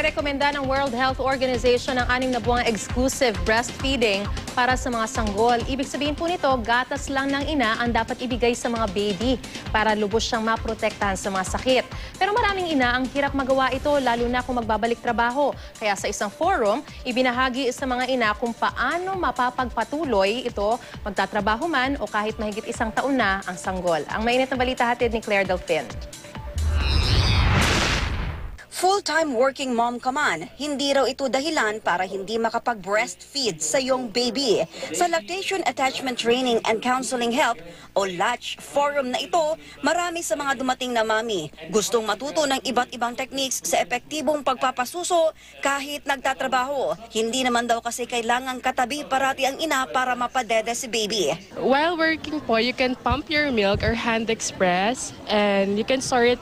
Inirekomenda ng World Health Organization ang 6 na buwang exclusive breastfeeding para sa mga sanggol. Ibig sabihin po nito, gatas lang ng ina ang dapat ibigay sa mga baby para lubos siyang maprotektahan sa mga sakit. Pero maraming ina ang hirap magawa ito lalo na kung magbabalik trabaho. Kaya sa isang forum, ibinahagi sa mga ina kung paano mapapagpatuloy ito, magtatrabaho man o kahit mahigit 1 taon na ang sanggol. Ang mainit na balita hatid ni Claire Delfin. Full-time working mom ka man, hindi raw ito dahilan para hindi makapag-breastfeed sa iyong baby. Sa Lactation Attachment Training and Counseling Help o LATCH forum na ito, marami sa mga dumating na mami gustong matuto ng iba't ibang techniques sa epektibong pagpapasuso kahit nagtatrabaho. Hindi naman daw kasi kailangang katabi parati ang ina para mapadede si baby. While working po, you can pump your milk or hand express and you can store it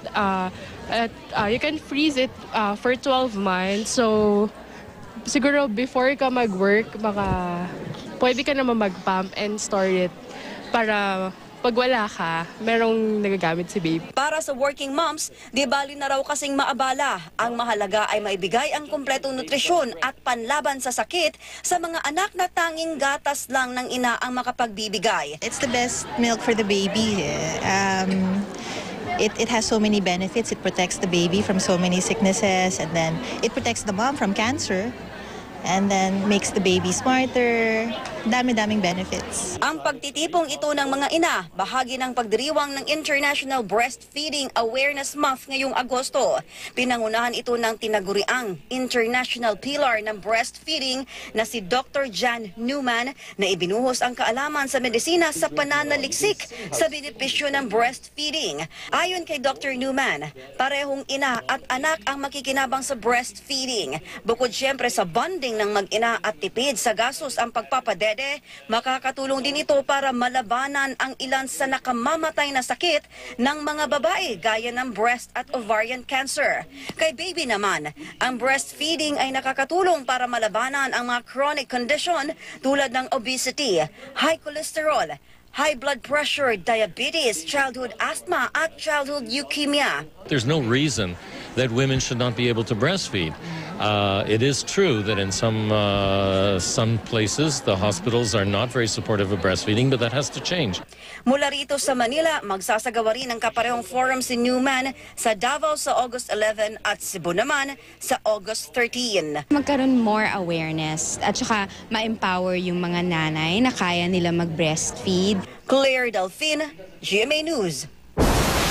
you can freeze it for 12 months. So, siguro before ka mag-work, pwede ka naman mag-pump and store it para pag wala ka, merong nagagamit si baby. Para sa working moms, di bali na raw kasing maabala. Ang mahalaga ay maibigay ang kumpletong nutrisyon at panlaban sa sakit sa mga anak na tanging gatas lang ng ina ang makapagbibigay. It's the best milk for the baby. It has so many benefits. It protects the baby from so many sicknesses, and then it protects the mom from cancer, and then makes the baby smarter. Dami-daming benefits. Ang pagtitipong ito ng mga ina, bahagi ng pagdiriwang ng International Breastfeeding Awareness Month ngayong Agosto. Pinangunahan ito ng tinaguriang International Pillar ng Breastfeeding na si Dr. Jan Newman na ibinuhos ang kaalaman sa medisina sa pananaliksik sa benepisyo ng breastfeeding. Ayon kay Dr. Newman, parehong ina at anak ang makikinabang sa breastfeeding. Bukod siyempre sa bonding ng mag-ina at tipid sa gastos ang pagpapadede, makakatulong din ito para malabanan ang ilan sa nakamamatay na sakit ng mga babae gaya ng breast at ovarian cancer. Kay baby naman, ang breastfeeding ay nakakatulong para malabanan ang mga chronic condition tulad ng obesity, high cholesterol, high blood pressure, diabetes, childhood asthma at childhood leukemia. There's no reason that women should not be able to breastfeed. It is true that in some places the hospitals are not very supportive of breastfeeding, but that has to change. Mula rito sa Manila, magsasagawa rin ng kaparehong forum si Newman sa Davao sa August 11 at Cebu naman sa August 13. Magkaroon more awareness at saka ma-empower yung mga nanay na kaya nila mag-breastfeed. Claire Delfin, GMA News.